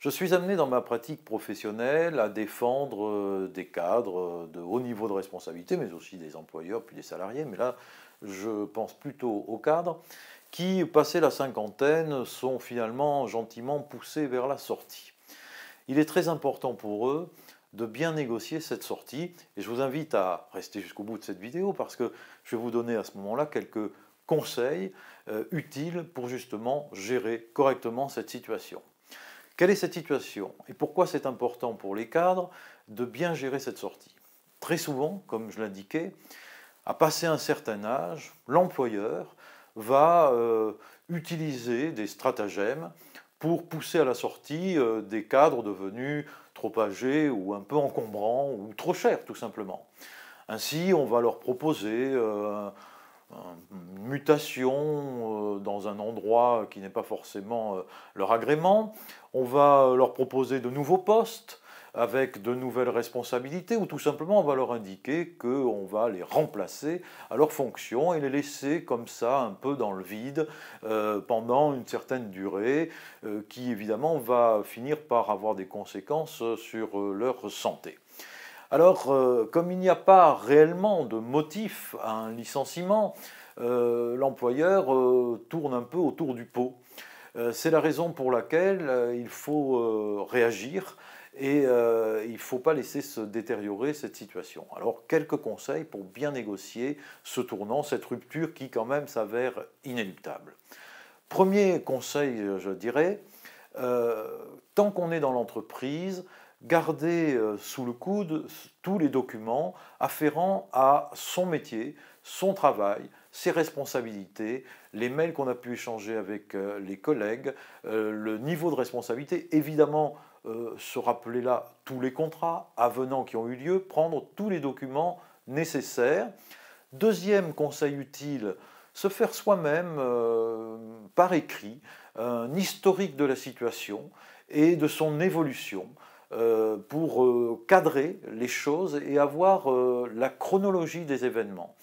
Je suis amené dans ma pratique professionnelle à défendre des cadres de haut niveau de responsabilité, mais aussi des employeurs puis des salariés. Mais là, je pense plutôt aux cadres qui, passé la cinquantaine, sont finalement gentiment poussés vers la sortie. Il est très important pour eux de bien négocier cette sortie. Et je vous invite à rester jusqu'au bout de cette vidéo parce que je vais vous donner à ce moment-là quelques conseils utiles pour justement gérer correctement cette situation. Quelle est cette situation et pourquoi c'est important pour les cadres de bien gérer cette sortie? Très souvent, comme je l'indiquais, à passer un certain âge, l'employeur va utiliser des stratagèmes pour pousser à la sortie des cadres devenus trop âgés ou un peu encombrants ou trop chers tout simplement. Ainsi, on va leur proposer une mutation dans un endroit qui n'est pas forcément leur agrément. On va leur proposer de nouveaux postes avec de nouvelles responsabilités ou tout simplement on va leur indiquer qu'on va les remplacer à leurs fonctions et les laisser comme ça un peu dans le vide pendant une certaine durée qui évidemment va finir par avoir des conséquences sur leur santé. Alors, comme il n'y a pas réellement de motif à un licenciement, l'employeur tourne un peu autour du pot. C'est la raison pour laquelle il faut réagir et il ne faut pas laisser se détériorer cette situation. Alors, quelques conseils pour bien négocier ce tournant, cette rupture qui quand même s'avère inéluctable. Premier conseil, je dirais, tant qu'on est dans l'entreprise, garder sous le coude tous les documents afférents à son métier, son travail, ses responsabilités, les mails qu'on a pu échanger avec les collègues, le niveau de responsabilité, évidemment se rappeler là tous les contrats avenants qui ont eu lieu, prendre tous les documents nécessaires. Deuxième conseil utile, se faire soi-même par écrit un historique de la situation et de son évolution pour cadrer les choses et avoir la chronologie des événements.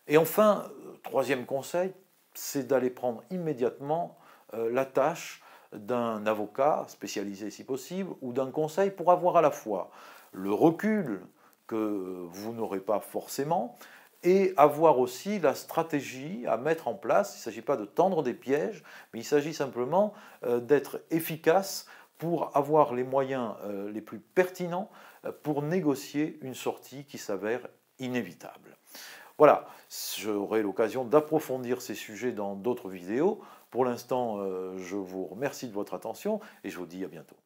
Et enfin, troisième conseil, c'est d'aller prendre immédiatement la tâche d'un avocat spécialisé si possible ou d'un conseil pour avoir à la fois le recul que vous n'aurez pas forcément et avoir aussi la stratégie à mettre en place. Il ne s'agit pas de tendre des pièges, mais il s'agit simplement d'être efficace pour avoir les moyens les plus pertinents pour négocier une sortie qui s'avère inévitable. Voilà, j'aurai l'occasion d'approfondir ces sujets dans d'autres vidéos. Pour l'instant, je vous remercie de votre attention et je vous dis à bientôt.